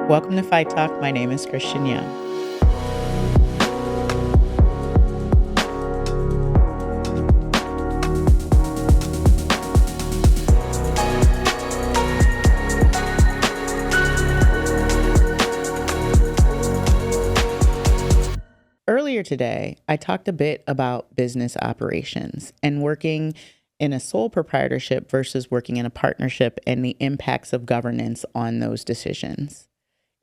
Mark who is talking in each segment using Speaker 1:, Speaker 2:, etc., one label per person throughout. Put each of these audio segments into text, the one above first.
Speaker 1: Welcome to Fyght Talk. My name is Christian Young. Earlier today, I talked a bit about business operations and working in a sole proprietorship versus working in a partnership and the impacts of governance on those decisions.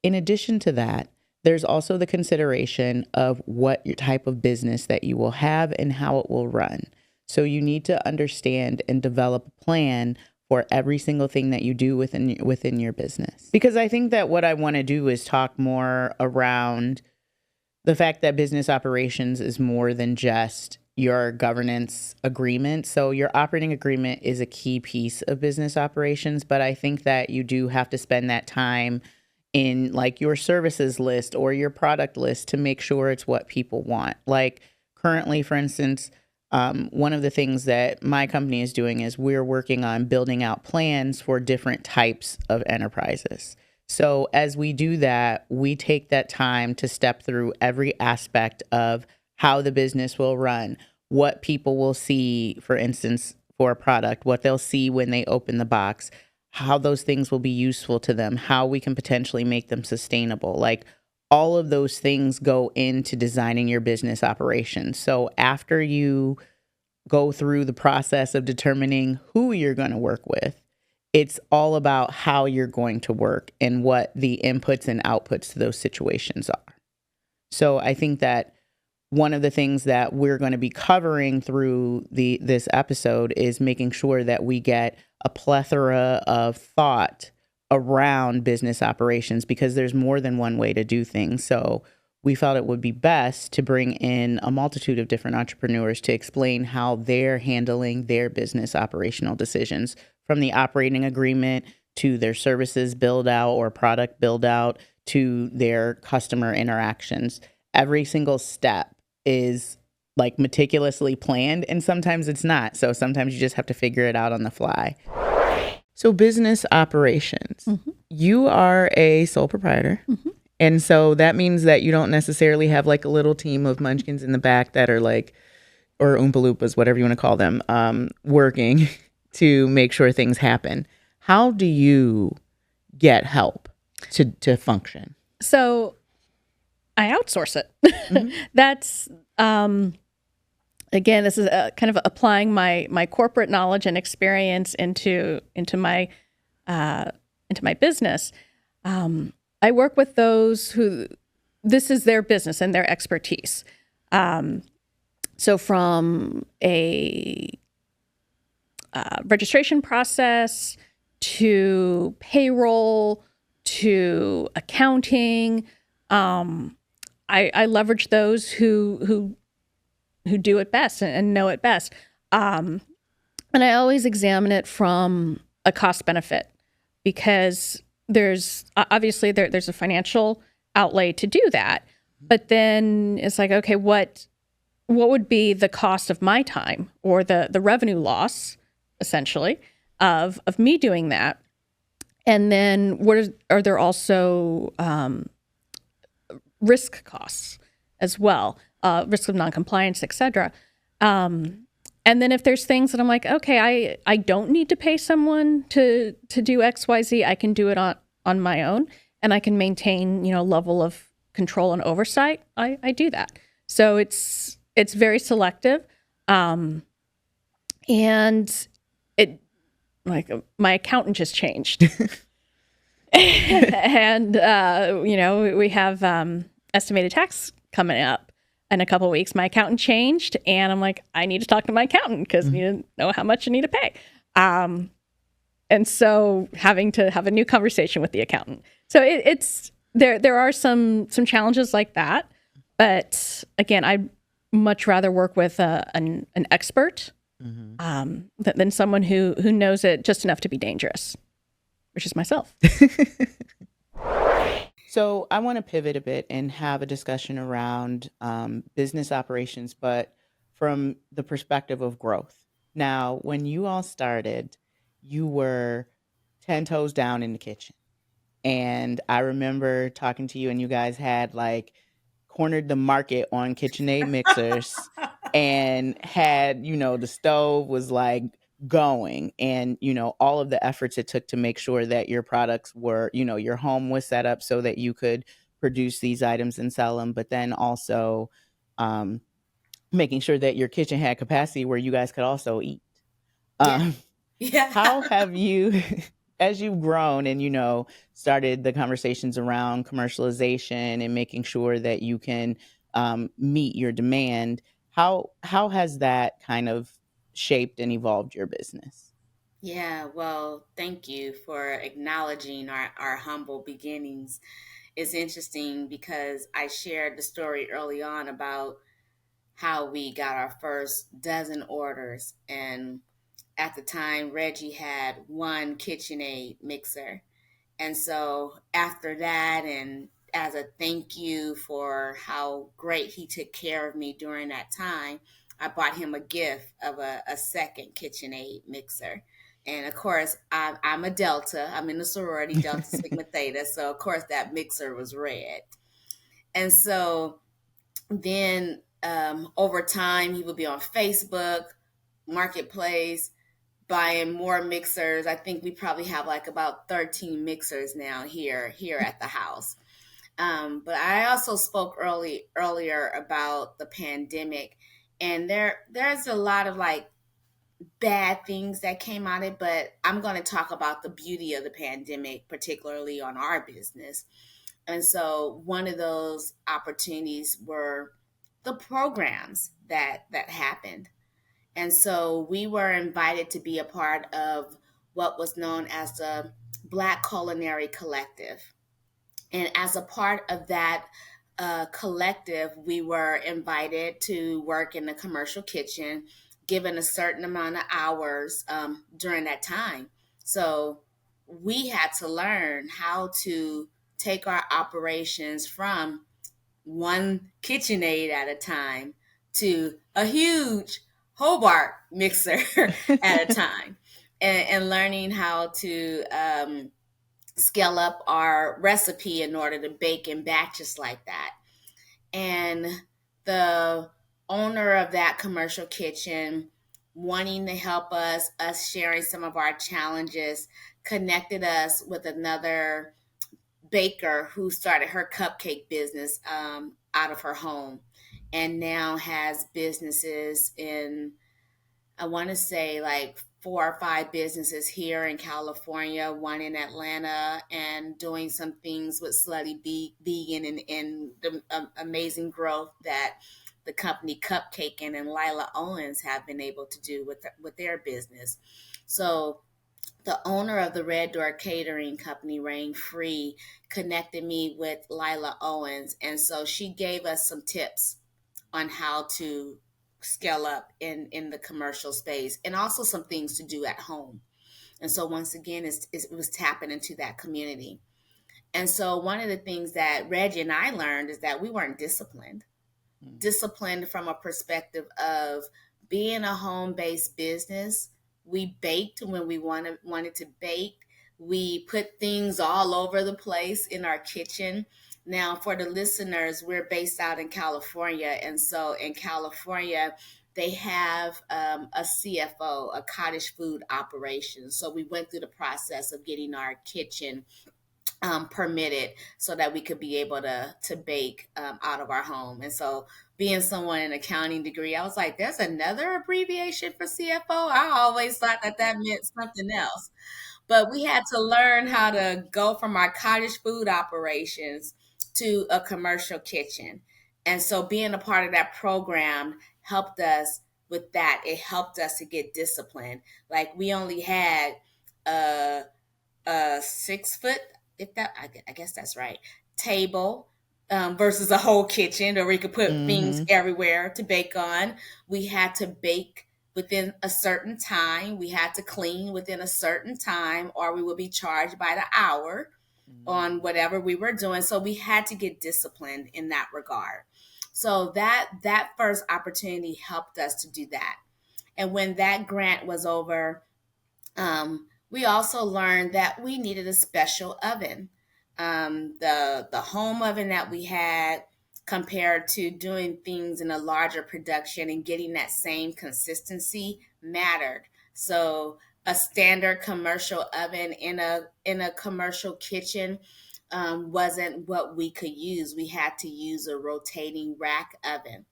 Speaker 1: In addition to that, there's also the consideration of what your type of business that you will have and how it will run. So you need to understand and develop a plan for every single thing that you do within your business. Because I think that what I want to do is talk more around the fact that business operations is more than just your governance agreement. So your operating agreement is a key piece of business operations, but I think that you do have to spend that time in like your services list or your product list to make sure it's what people want. Like currently, for instance, one of the things that my company is doing is we're working on building out plans for different types of enterprises. So as we do that, we take that time to step through every aspect of how the business will run, what people will see, for instance, for a product, what they'll see when they open the box, how those things will be useful to them, how we can potentially make them sustainable. Like all of those things go into designing your business operations. So after you go through the process of determining who you're going to work with, it's all about how you're going to work and what the inputs and outputs to those situations are. So I think that one of the things that we're going to be covering through this episode is making sure that we get a plethora of thought around business operations, because there's more than one way to do things. So we felt it would be best to bring in a multitude of different entrepreneurs to explain how they're handling their business operational decisions, from the operating agreement to their services build out or product build out to their customer interactions. Every single step is like meticulously planned, and sometimes it's not. So sometimes you just have to figure it out on the fly. So business operations, you are a sole proprietor. And so that means that you don't necessarily have like a little team of munchkins in the back that are like, or Oompa Loompas, whatever you want to call them, working to make sure things happen. How do you get help to function?
Speaker 2: So I outsource it. That's, again, this is kind of applying my corporate knowledge and experience into my business. I work with those who this is their business and their expertise. So from a registration process to payroll to accounting, I leverage those who do it best and know it best. And I always examine it from a cost benefit, because there's obviously there's a financial outlay to do that, but then it's like, okay, what would be the cost of my time or the revenue loss essentially of me doing that? And then are there also risk costs as well, risk of noncompliance, et cetera. And then if there's things that I'm like, okay, I don't need to pay someone to do X, Y, Z, I can do it on my own, and I can maintain, level of control and oversight, I do that. So it's very selective. And it, like, my accountant just changed. And, we have estimated tax coming up in a couple of weeks. My accountant changed, and I'm like, I need to talk to my accountant because I need to know how much I need to pay. And so having to have a new conversation with the accountant. So it's there are some challenges like that. But again, I'd much rather work with an expert than someone who knows it just enough to be dangerous, which is myself.
Speaker 1: So I want to pivot a bit and have a discussion around business operations, but from the perspective of growth. Now, when you all started, you were 10 toes down in the kitchen. And I remember talking to you, and you guys had like cornered the market on KitchenAid mixers and had, the stove was like going, and, all of the efforts it took to make sure that your products were, your home was set up so that you could produce these items and sell them, but then also um, making sure that your kitchen had capacity where you guys could also eat.
Speaker 3: Yeah.
Speaker 1: Um,
Speaker 3: Yeah.
Speaker 1: how have you, as you've grown and, started the conversations around commercialization and making sure that you can meet your demand, how has that kind of shaped and evolved your business?
Speaker 3: Yeah, well, thank you for acknowledging our humble beginnings. It's interesting because I shared the story early on about how we got our first dozen orders. And at the time, Reggie had one KitchenAid mixer. And so after that, and as a thank you for how great he took care of me during that time, I bought him a gift of a second KitchenAid mixer. And of course, I'm a Delta. I'm in the sorority Delta Sigma Theta. So of course that mixer was red. And so then over time, he would be on Facebook, Marketplace, buying more mixers. I think we probably have like about 13 mixers now here at the house. But I also spoke earlier about the pandemic, and there's a lot of like bad things that came out of it, but I'm going to talk about the beauty of the pandemic, particularly on our business. And so one of those opportunities were the programs that happened. And so we were invited to be a part of what was known as the Black Culinary Collective. And as a part of that collective, we were invited to work in the commercial kitchen, given a certain amount of hours during that time. So we had to learn how to take our operations from one KitchenAid at a time to a huge Hobart mixer at a time, and learning how to scale up our recipe in order to bake in batches like that. And the owner of that commercial kitchen, wanting to help us sharing some of our challenges, connected us with another baker who started her cupcake business out of her home, and now has businesses in, I want to say, like 4 or 5 businesses here in California, one in Atlanta, and doing some things with Vegan, and the amazing growth that the company Cupcaking and Lila Owens have been able to do with their business. So the owner of the Red Door Catering Company, Rain Free, connected me with Lila Owens. And so she gave us some tips on how to scale up in the commercial space, and also some things to do at home. And so once again, it was tapping into that community. And so one of the things that Reggie and I learned is that we weren't disciplined from a perspective of being a home-based business. We baked when we wanted to bake. We put things all over the place in our kitchen. Now, for the listeners, we're based out in California. And so in California, they have a CFO, a cottage food operation. So we went through the process of getting our kitchen permitted so that we could be able to bake out of our home. And so, being someone in accounting degree, I was like, there's another abbreviation for CFO. I always thought that meant something else. But we had to learn how to go from our cottage food operations to a commercial kitchen. And so being a part of that program helped us with that. It helped us to get disciplined. Like, we only had a 6 foot, if that, I guess that's right, table, versus a whole kitchen, or we could put things
Speaker 1: Mm-hmm.
Speaker 3: everywhere to bake on. We had to bake within a certain time. We had to clean within a certain time, or we would be charged by the hour on whatever we were doing. So we had to get disciplined in that regard. So that first opportunity helped us to do that. And when that grant was over, we also learned that we needed a special oven. the home oven that we had compared to doing things in a larger production and getting that same consistency mattered. So a standard commercial oven in a commercial kitchen wasn't what we could use. We had to use a rotating rack oven.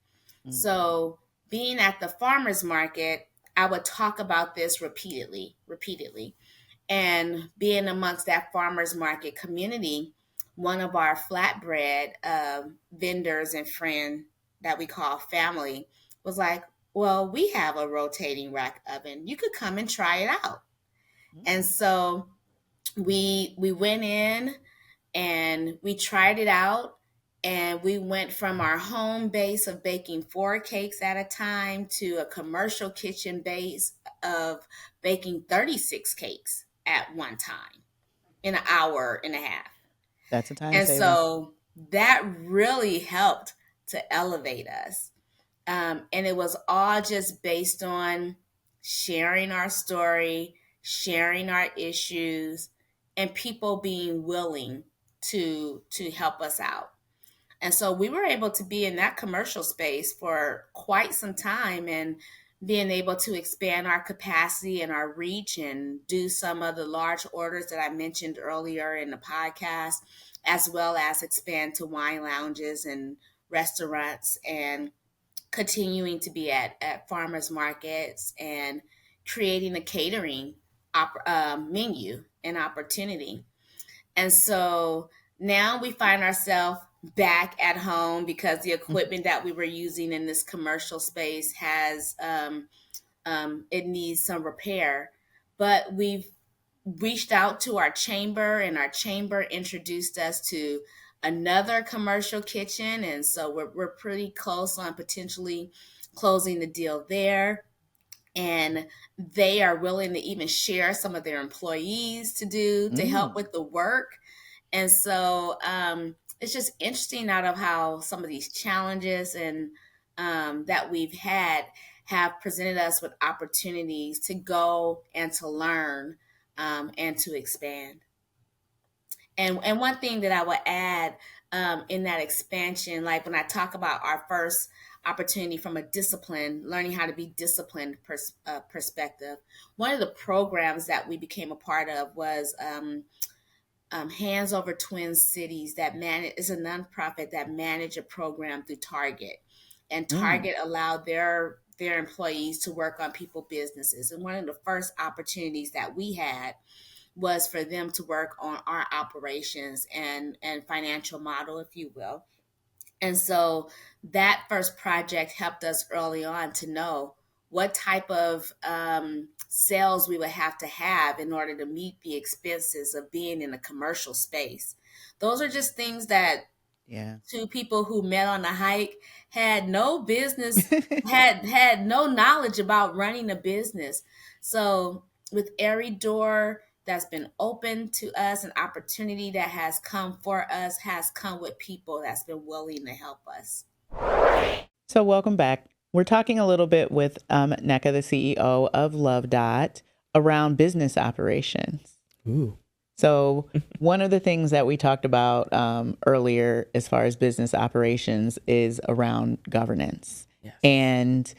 Speaker 3: So being at the farmers market, I would talk about this repeatedly. And being amongst that farmers market community, one of our flatbread vendors and friend that we call family was like, well, we have a rotating rack oven. You could come and try it out. And so we went in and we tried it out, and we went from our home base of baking 4 cakes at a time to a commercial kitchen base of baking 36 cakes at one time in an hour and a half.
Speaker 1: That's a time
Speaker 3: And
Speaker 1: saver.
Speaker 3: so that really helped to elevate us. And it was all just based on sharing our story, sharing our issues, and people being willing to help us out. And so we were able to be in that commercial space for quite some time, and being able to expand our capacity and our reach and do some of the large orders that I mentioned earlier in the podcast, as well as expand to wine lounges and restaurants, and continuing to be at farmers markets and creating a catering menu and opportunity. And so now we find ourselves back at home because the equipment that we were using in this commercial space has it needs some repair. But we've reached out to our chamber, and our chamber introduced us to another commercial kitchen, and so we're pretty close on potentially closing the deal there. And they are willing to even share some of their employees to help with the work. And so it's just interesting out of how some of these challenges and that we've had have presented us with opportunities to go and to learn and to expand. And one thing that I would add in that expansion, like when I talk about our first opportunity from a discipline, learning how to be disciplined perspective, one of the programs that we became a part of was Hands Over Twin Cities, that is a nonprofit that manage a program through Target, and Target allowed their employees to work on people businesses. And one of the first opportunities that we had was for them to work on our operations and financial model, if you will. And so that first project helped us early on to know what type of sales we would have to have in order to meet the expenses of being in a commercial space. Those are just things that two people who met on a hike had no business, had no knowledge about running a business. So with every door that's been open to us, an opportunity that has come for us has come with people that's been willing to help us.
Speaker 1: So welcome back. We're talking a little bit with Nneka, the CEO of Love Dot, around business operations.
Speaker 4: Ooh.
Speaker 1: So one of the things that we talked about earlier as far as business operations is around governance.
Speaker 4: Yes.
Speaker 1: And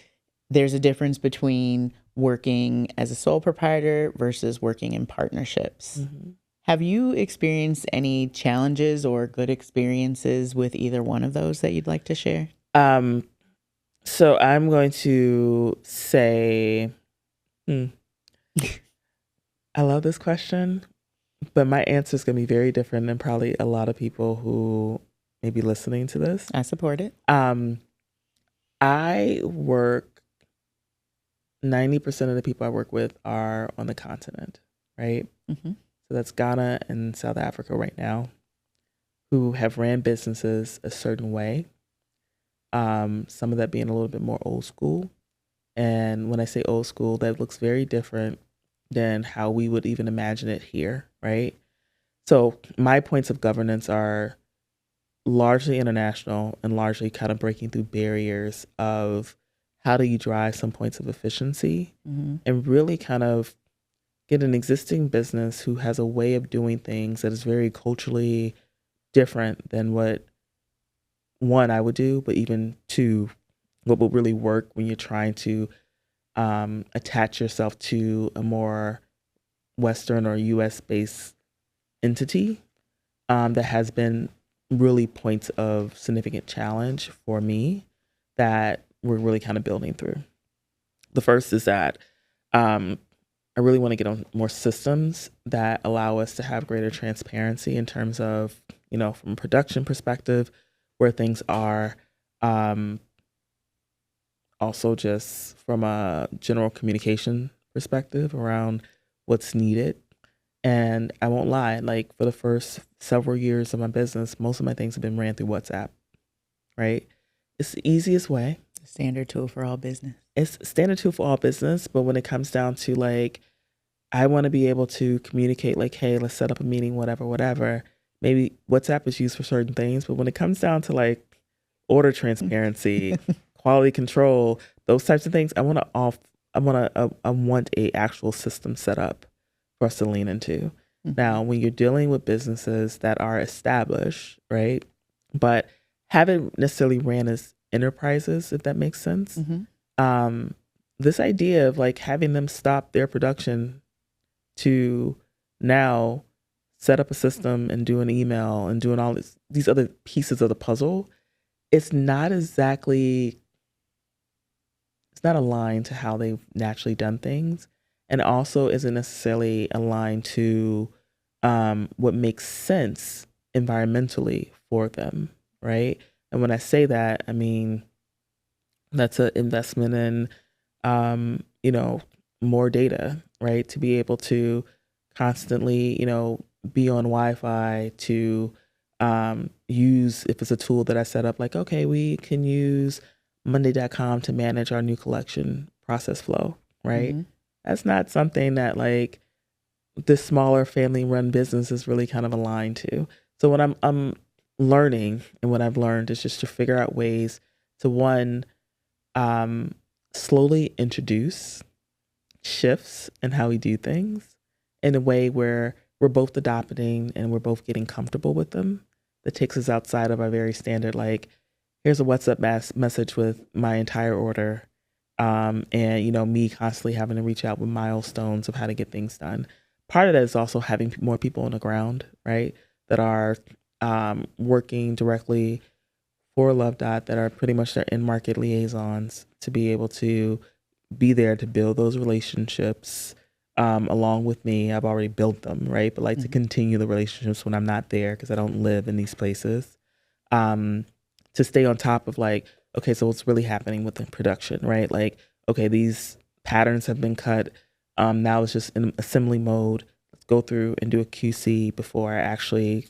Speaker 1: there's a difference between working as a sole proprietor versus working in partnerships. Mm-hmm. Have you experienced any challenges or good experiences with either one of those that you'd like to share?
Speaker 4: So I'm going to say, I love this question, but my answer is going to be very different than probably a lot of people who may be listening to this.
Speaker 1: I support it.
Speaker 4: I work, 90% of the people I work with are on the continent, right? Mm-hmm. So that's Ghana and South Africa right now, who have ran businesses a certain way. Some of that being a little bit more old school. And when I say old school, that looks very different than how we would even imagine it here, right? So my points of governance are largely international and largely kind of breaking through barriers of how do you drive some points of efficiency, mm-hmm. and really kind of get an existing business who has a way of doing things that is very culturally different than what, one, I would do, but even two, what will really work when you're trying to attach yourself to a more Western or US based entity, that has been really points of significant challenge for me that we're really kind of building through. The first is that I really want to get on more systems that allow us to have greater transparency in terms of, from a production perspective, where things are, also just from a general communication perspective around what's needed. And I won't lie, like for the first several years of my business, most of my things have been ran through WhatsApp, right? It's the easiest way.
Speaker 1: Standard tool for all business.
Speaker 4: It's standard tool for all business. But when it comes down to like, I want to be able to communicate like, hey, let's set up a meeting, whatever. Maybe WhatsApp is used for certain things. But when it comes down to like order transparency, quality control, those types of things, I want a actual system set up for us to lean into. Mm-hmm. Now, when you're dealing with businesses that are established, right, but haven't necessarily ran as enterprises, if that makes sense, mm-hmm. This idea of like having them stop their production to now set up a system and do an email and doing all these other pieces of the puzzle, it's not aligned to how they've naturally done things, and also isn't necessarily aligned to what makes sense environmentally for them, right? And when I say that, I mean that's an investment in more data, right? To be able to constantly, be on Wi-Fi, to use, if it's a tool that I set up, like, okay, we can use Monday.com to manage our new collection process flow, right? Mm-hmm. That's not something that like this smaller family run business is really kind of aligned to. So what I'm learning, and what I've learned, is just to figure out ways to, one, slowly introduce shifts in how we do things in a way where we're both adopting and we're both getting comfortable with them. That takes us outside of our very standard, like, here's a WhatsApp message with my entire order. And, me constantly having to reach out with milestones of how to get things done. Part of that is also having more people on the ground, right, that are working directly for Love Dot, that are pretty much their in-market liaisons, to be able to be there to build those relationships along with me. I've already built them, right? But like mm-hmm. to continue the relationships when I'm not there, because I don't live in these places. To stay on top of like, okay, so what's really happening with the production, right? Like, okay, these patterns have been cut. Now it's just in assembly mode. Let's go through and do a QC before I actually,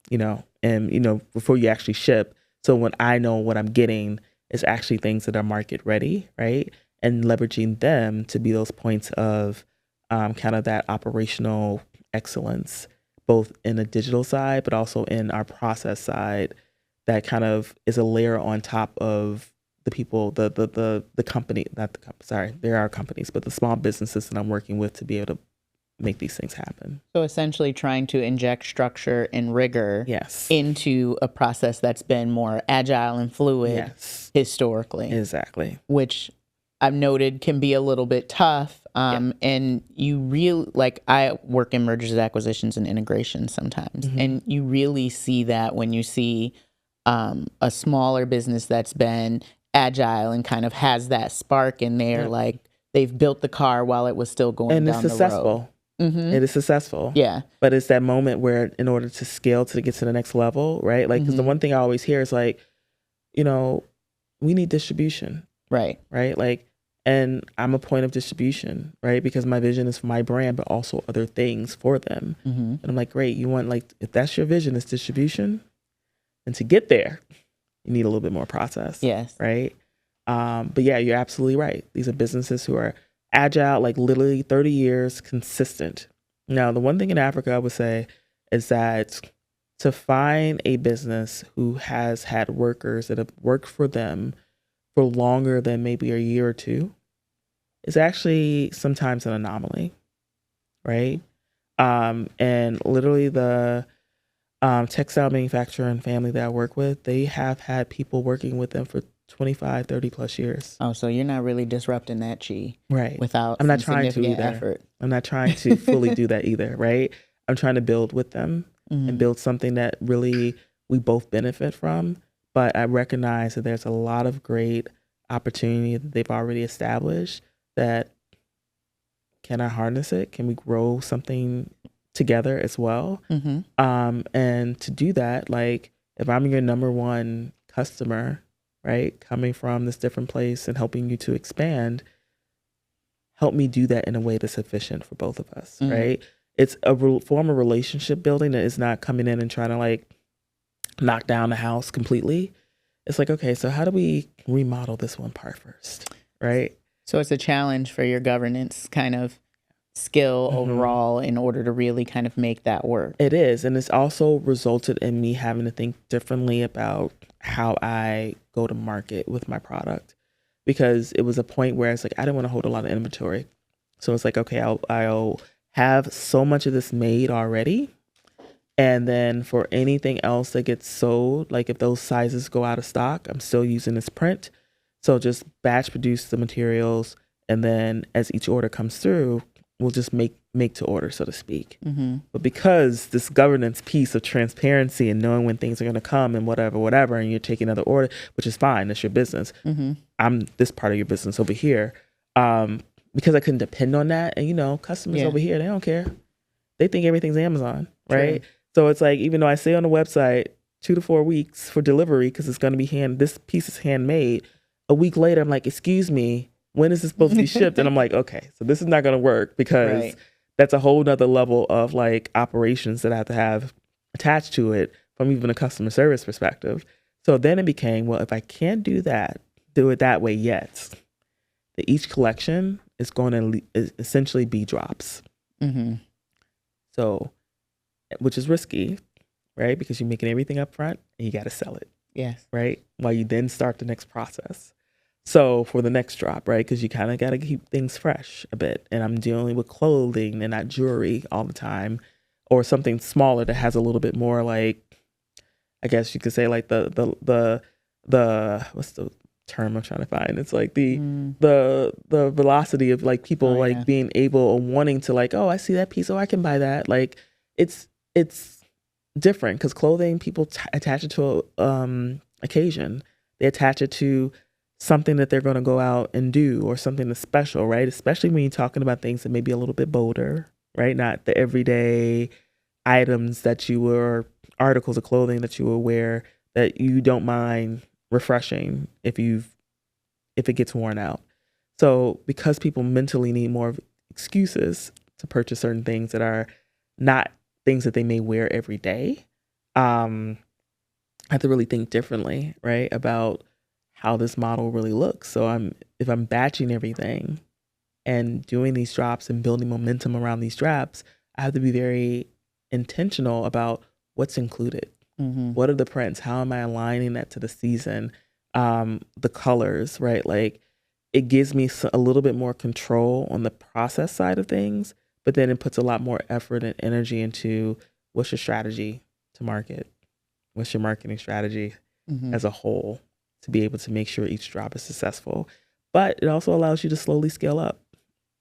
Speaker 4: before you actually ship. So when I know what I'm getting is actually things that are market ready, right? And leveraging them to be those points of kind of that operational excellence, both in a digital side, but also in our process side. That kind of is a layer on top of the people, the company, not the company, sorry, there are companies, but the small businesses that I'm working with to be able to make these things happen.
Speaker 1: So essentially trying to inject structure and rigor into a process that's been more agile and fluid historically.
Speaker 4: Exactly.
Speaker 1: Which I've noted can be a little bit tough. And you really, like, I work in mergers and acquisitions and integration sometimes. Mm-hmm. And you really see that when you see a smaller business that's been agile and kind of has that spark in there, like they've built the car while it was still going down the road. And it's successful. Mm-hmm.
Speaker 4: It is successful.
Speaker 1: Yeah.
Speaker 4: But it's that moment where, in order to scale to get to the next level, right? Like, because the one thing I always hear is like, we need distribution.
Speaker 1: Right.
Speaker 4: Right? Like, and I'm a point of distribution, right? Because my vision is for my brand, but also other things for them. Mm-hmm. And I'm like, great, you want, like, if that's your vision, is distribution. And to get there, you need a little bit more process.
Speaker 1: Yes.
Speaker 4: Right. But yeah, you're absolutely right. These are businesses who are agile, like literally 30 years consistent. Now, the one thing in Africa I would say is that to find a business who has had workers that have worked for them for longer than maybe a year or two is actually sometimes an anomaly. right? And literally the textile manufacturer and family that I work with, they have had people working with them for 25, 30 plus years.
Speaker 1: Oh, so you're not really disrupting that chi,
Speaker 4: right?
Speaker 1: Without
Speaker 4: I'm not
Speaker 1: some
Speaker 4: trying to
Speaker 1: significant
Speaker 4: either.
Speaker 1: effort.
Speaker 4: I'm not trying to fully do that either, right? I'm trying to build with them and build something that really we both benefit from. But I recognize that there's a lot of great opportunity that they've already established that can I harness it? Can we grow something together as well? And to do that, like if I'm your number one customer, right, coming from this different place and helping you to expand, help me do that in a way that's efficient for both of us, right? It's a form of relationship building that is not coming in and trying to like knock down the house completely. It's like, okay, so how do we remodel this one part first, right?
Speaker 1: So it's a challenge for your governance kind of skill overall in order to really kind of make that work.
Speaker 4: It is. And it's also resulted in me having to think differently about how I go to market with my product. Because it was a point where it's like, I didn't want to hold a lot of inventory. So it's like, okay, I'll have so much of this made already. And then for anything else that gets sold, like if those sizes go out of stock, I'm still using this print. So just batch produce the materials. And then as each order comes through, we'll just make to order, so to speak. But because this governance piece of transparency and knowing when things are going to come and whatever, and you're taking another order, which is fine, that's your business. I'm this part of your business over here. Because I couldn't depend on that. And, you know, customers over here, they don't care. They think everything's Amazon, right? True. So it's like, even though I say on the website 2 to 4 weeks for delivery, because it's going to be this piece is handmade, a week later, I'm like, excuse me, when is this supposed to be shipped? And I'm like, okay, so this is not going to work because that's a whole nother level of like operations that I have to have attached to it from even a customer service perspective. So then it became, well, if I can't do it that way yet, that each collection is going to essentially be drops. So, which is risky, right? Because you're making everything up front and you got to sell it.
Speaker 1: Yes.
Speaker 4: Right? While you then start the next process. So for the next drop, right? Because you kind of got to keep things fresh a bit. And I'm dealing with clothing and not jewelry all the time, or something smaller that has a little bit more like, I guess you could say like the what's the term I'm trying to find? It's like the velocity of like people being able or wanting to like, oh, I see that piece, oh, I can buy that. Like it's different because clothing, people attach it to occasion. They attach it to something that they're going to go out and do, or something that's special, right? Especially when you're talking about things that may be a little bit bolder, right? Not the everyday items that you were, articles of clothing that you will wear that you don't mind refreshing if it gets worn out. So because people mentally need more excuses to purchase certain things that are not things that they may wear every day, I have to really think differently, right, about how this model really looks. So if I'm batching everything and doing these drops and building momentum around these drops, I have to be very intentional about what's included. What are the prints? How am I aligning that to the season? The colors, right? Like it gives me a little bit more control on the process side of things, but then it puts a lot more effort and energy into what's your strategy to market? What's your marketing strategy as a whole to be able to make sure each drop is successful? But it also allows you to slowly scale up.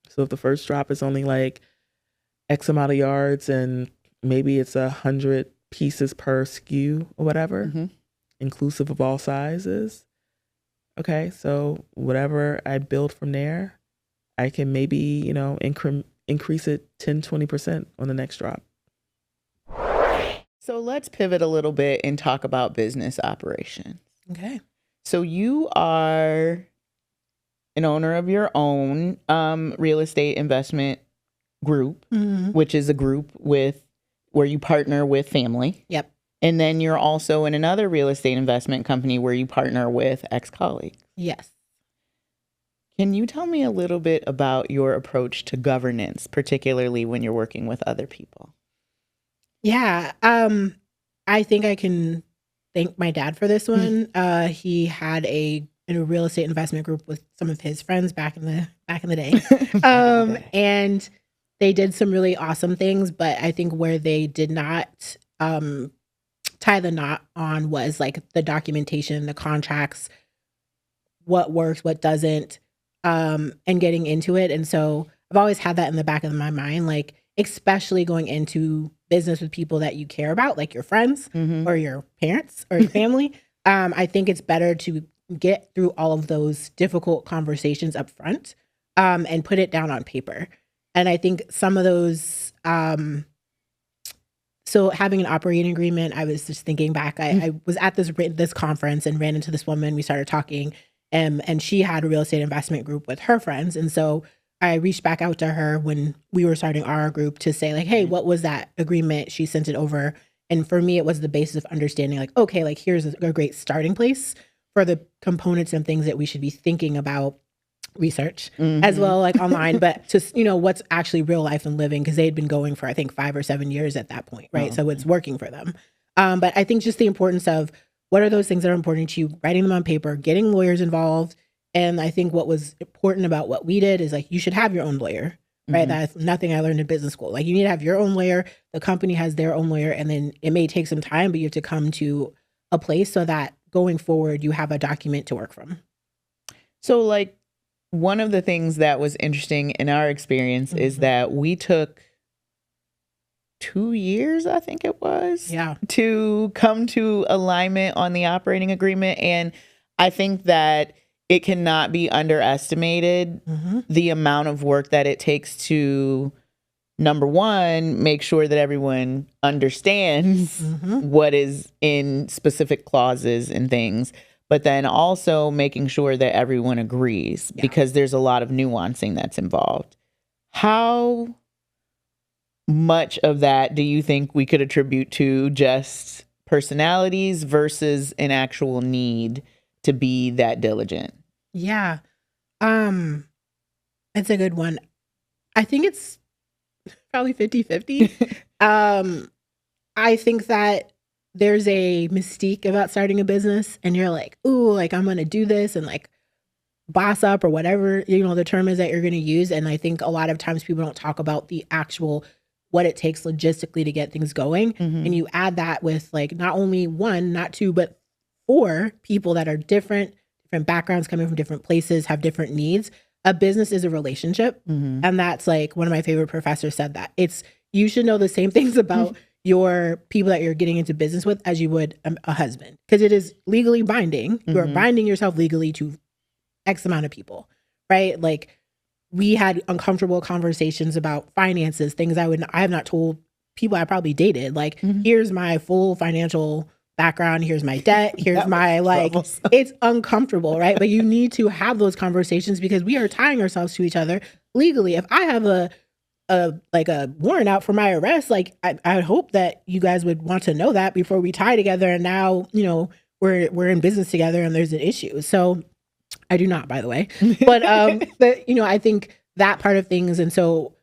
Speaker 4: So if the first drop is only like X amount of yards and maybe it's 100 pieces per SKU or whatever, inclusive of all sizes. Okay, so whatever I build from there, I can maybe, you know, increase it 10, 20% on the next drop.
Speaker 1: So let's pivot a little bit and talk about business operations.
Speaker 5: Okay.
Speaker 1: So you are an owner of your own real estate investment group, which is a group where you partner with family.
Speaker 5: Yep.
Speaker 1: And then you're also in another real estate investment company where you partner with ex-colleagues.
Speaker 5: Yes.
Speaker 1: Can you tell me a little bit about your approach to governance, particularly when you're working with other people?
Speaker 5: Yeah. I think I can thank my dad for this one. He had a real estate investment group with some of his friends back in the day. And they did some really awesome things, but I think where they did not tie the knot on was like the documentation, the contracts, what works, what doesn't, and getting into it. And so I've always had that in the back of my mind, like especially going into business with people that you care about, like your friends or your parents or your family. I think it's better to get through all of those difficult conversations up front and put it down on paper. And I think some of those, so having an operating agreement, I was just thinking back, I was at this conference and ran into this woman. We started talking and she had a real estate investment group with her friends. And so I reached back out to her when we were starting our group to say like, hey, what was that agreement? She sent it over. And for me, it was the basis of understanding like, okay, like here's a great starting place for the components and things that we should be thinking about research as well, like online, but just, what's actually real life and living, because they'd been going for, I think, 5 or 7 years at that point, right? So it's working for them. But I think just the importance of what are those things that are important to you, writing them on paper, getting lawyers involved. And I think what was important about what we did is like, you should have your own lawyer, right? That's nothing I learned in business school. Like you need to have your own lawyer. The company has their own lawyer. And then it may take some time, but you have to come to a place so that going forward, you have a document to work from.
Speaker 1: So like one of the things that was interesting in our experience is that we took 2 years, I think it was, to come to alignment on the operating agreement. And I think that it cannot be underestimated the amount of work that it takes to, number one, make sure that everyone understands what is in specific clauses and things, but then also making sure that everyone agrees because there's a lot of nuancing that's involved. How much of that do you think we could attribute to just personalities versus an actual need to be that diligent?
Speaker 5: Yeah. It's a good one. I think it's probably 50-50. I think that there's a mystique about starting a business and you're like, ooh, like I'm going to do this and like boss up or whatever, the term is that you're going to use. And I think a lot of times people don't talk about the actual, what it takes logistically to get things going. And you add that with like, not only 1, not 2, but 4 people that are different backgrounds, coming from different places, have different needs. A business is a relationship. And that's like one of my favorite professors said that you should know the same things about your people that you're getting into business with as you would a husband, because it is legally binding. You are binding yourself legally to X amount of people, right? Like we had uncomfortable conversations about finances, things I have not told people I probably dated. Like, here's my full financial background, here's my debt, here's my like, it's uncomfortable, right? But you need to have those conversations because we are tying ourselves to each other legally. If I have a warrant out for my arrest, like I hope that you guys would want to know that before we tie together. And now, we're in business together and there's an issue. So I do not, by the way, but I think that part of things. And so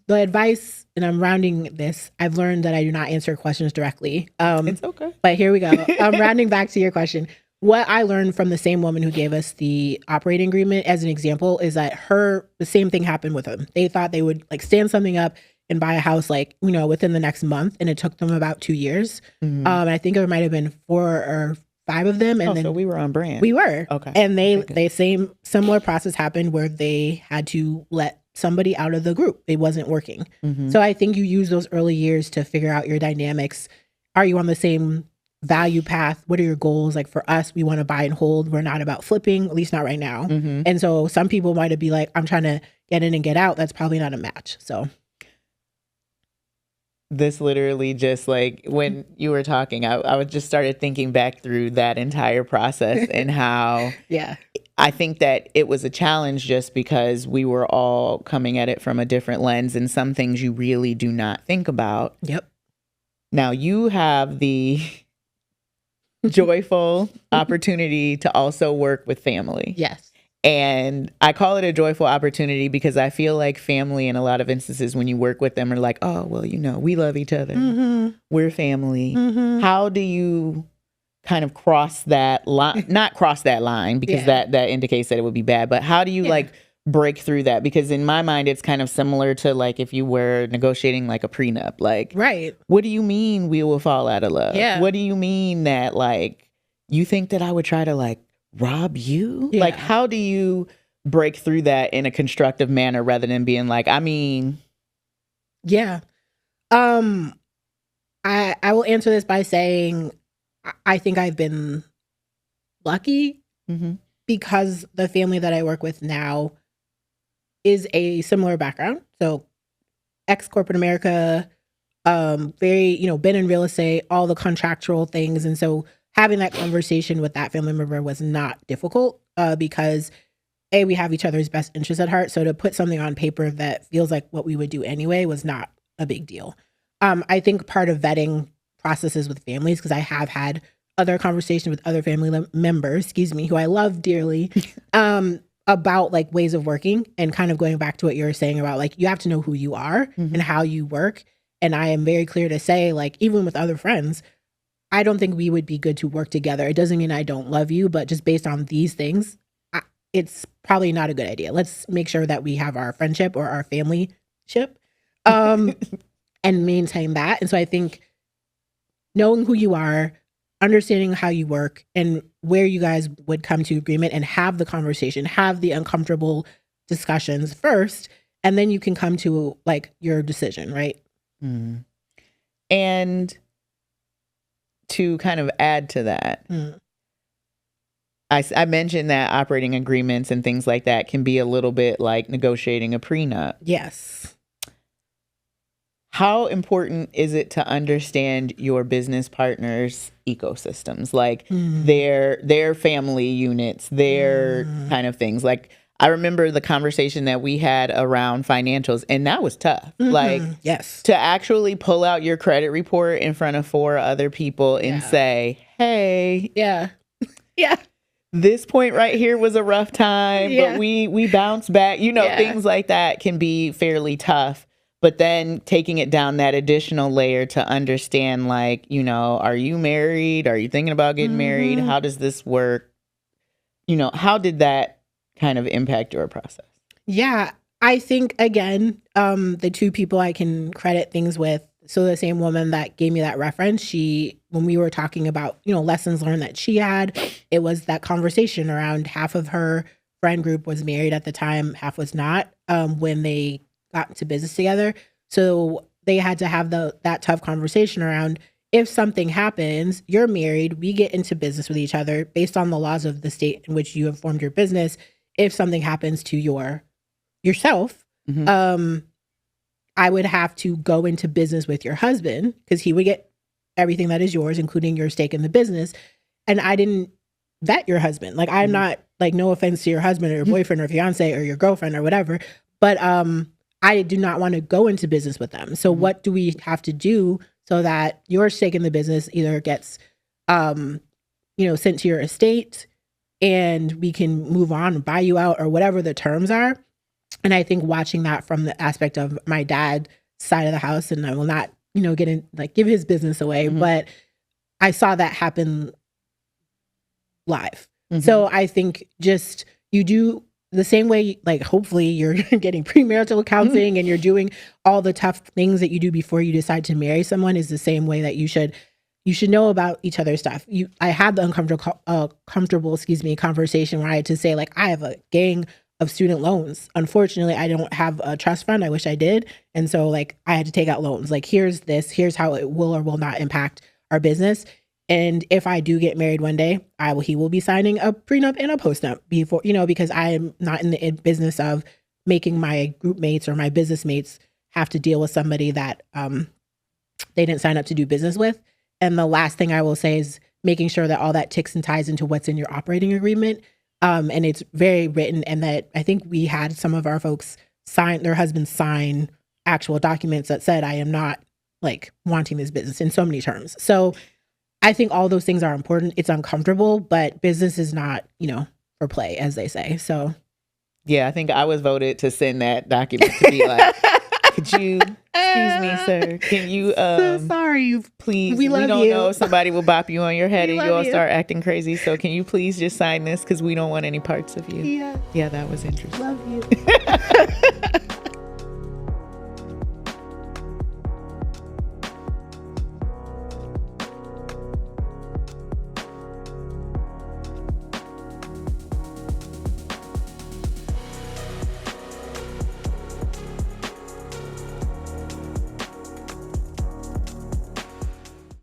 Speaker 5: the advice, and I'm rounding this, I've learned that I do not answer questions directly.
Speaker 1: It's okay.
Speaker 5: But here we go. I'm rounding back to your question. What I learned from the same woman who gave us the operating agreement as an example is that the same thing happened with them. They thought they would like stand something up and buy a house like, within the next month. And it took them about 2 years. I think there might have been 4 or 5 of them. And then
Speaker 1: so we were on brand.
Speaker 5: We were.
Speaker 1: Okay.
Speaker 5: And similar process happened where they had to let somebody out of the group. It wasn't working. So I think you use those early years to figure out your dynamics. Are you on the same value path? What are your goals? Like for us, we want to buy and hold. We're not about flipping, at least not right now. And so some people might be like, I'm trying to get in and get out. That's probably not a match. So
Speaker 1: this literally just like when you were talking, I just started thinking back through that entire process and how I think that it was a challenge just because we were all coming at it from a different lens and some things you really do not think about.
Speaker 5: Yep.
Speaker 1: Now you have the joyful opportunity to also work with family.
Speaker 5: Yes.
Speaker 1: And I call it a joyful opportunity because I feel like family in a lot of instances when you work with them are like, oh, well, we love each other. We're family. How do you kind of cross that line? Not cross that line because that indicates that it would be bad. But how do you like break through that? Because in my mind, it's kind of similar to like if you were negotiating like a prenup. Like,
Speaker 5: Right.
Speaker 1: what do you mean we will fall out of love?
Speaker 5: Yeah.
Speaker 1: What do you mean that like you think that I would try to like rob you?
Speaker 5: Yeah.
Speaker 1: Like, how do you break through that in a constructive manner rather than being like, I mean,
Speaker 5: Yeah. I will answer this by saying I think I've been lucky because the family that I work with now is a similar background. So ex-corporate America, very, been in real estate, all the contractual things. And so having that conversation with that family member was not difficult because we have each other's best interests at heart. So to put something on paper that feels like what we would do anyway was not a big deal. I think part of vetting processes with families, because I have had other conversations with other family members, who I love dearly, about like ways of working and kind of going back to what you were saying about like, you have to know who you are and how you work. And I am very clear to say, like, even with other friends, I don't think we would be good to work together. It doesn't mean I don't love you, but just based on these things, it's probably not a good idea. Let's make sure that we have our friendship or our family ship and maintain that. And so I think knowing who you are, understanding how you work and where you guys would come to agreement and have the conversation, have the uncomfortable discussions first, and then you can come to like your decision, right?
Speaker 1: And to kind of add to that, I mentioned that operating agreements and things like that can be a little bit like negotiating a prenup.
Speaker 5: Yes.
Speaker 1: How important is it to understand your business partners' ecosystems, like their family units, their kind of things? Like, I remember the conversation that we had around financials, and that was tough. Like,
Speaker 5: yes,
Speaker 1: to actually pull out your credit report in front of 4 other people and say, hey,
Speaker 5: yeah,
Speaker 1: this point right here was a rough time, but we bounced back. Things like that can be fairly tough. But then taking it down that additional layer to understand, like, are you married? Are you thinking about getting married? How does this work? How did that kind of impact your process?
Speaker 5: Yeah, I think, again, the 2 people I can credit things with, so the same woman that gave me that reference, when we were talking about, lessons learned that she had, it was that conversation around half of her friend group was married at the time, half was not, when they got into business together. So they had to have that tough conversation around, if something happens, you're married, we get into business with each other based on the laws of the state in which you have formed your business. If something happens to yourself, I would have to go into business with your husband because he would get everything that is yours, including your stake in the business. And I didn't vet your husband. Like, I'm not, like, no offense to your husband or your boyfriend or fiance or your girlfriend or whatever, but I do not want to go into business with them. So what do we have to do so that your stake in the business either gets, sent to your estate and we can move on, buy you out, or whatever the terms are. And I think watching that from the aspect of my dad's side of the house, and I will not, give his business away, but I saw that happen live. So I think just you do the same way, like, hopefully you're getting premarital counseling and you're doing all the tough things that you do before you decide to marry someone, is the same way that you should know about each other's stuff. I had the comfortable conversation where I had to say, like, I have a gang of student loans. Unfortunately, I don't have a trust fund. I wish I did. And so, like, I had to take out loans. Like, here's how it will or will not impact our business. And if I do get married one day, he will be signing a prenup and a postnup before, because I am not in the business of making my group mates or my business mates have to deal with somebody that they didn't sign up to do business with. And the last thing I will say is making sure that all that ticks and ties into what's in your operating agreement. And it's very written, and that I think we had some of our folks their husbands sign actual documents that said, I am not, like, wanting this business in so many terms. So I think all those things are important. It's uncomfortable, but business is not, for play, as they say. So,
Speaker 1: yeah, I think I was voted to send that document to be like, Could you, excuse me, sir, can you,
Speaker 5: So sorry.
Speaker 1: please,
Speaker 5: We love
Speaker 1: don't
Speaker 5: you.
Speaker 1: know if somebody will bop you on your head
Speaker 5: We
Speaker 1: and
Speaker 5: love
Speaker 1: you'll
Speaker 5: you.
Speaker 1: start acting crazy. So can you please just sign this? Because we don't want any parts of you.
Speaker 5: Yeah,
Speaker 1: Yeah, that was interesting.
Speaker 5: love you.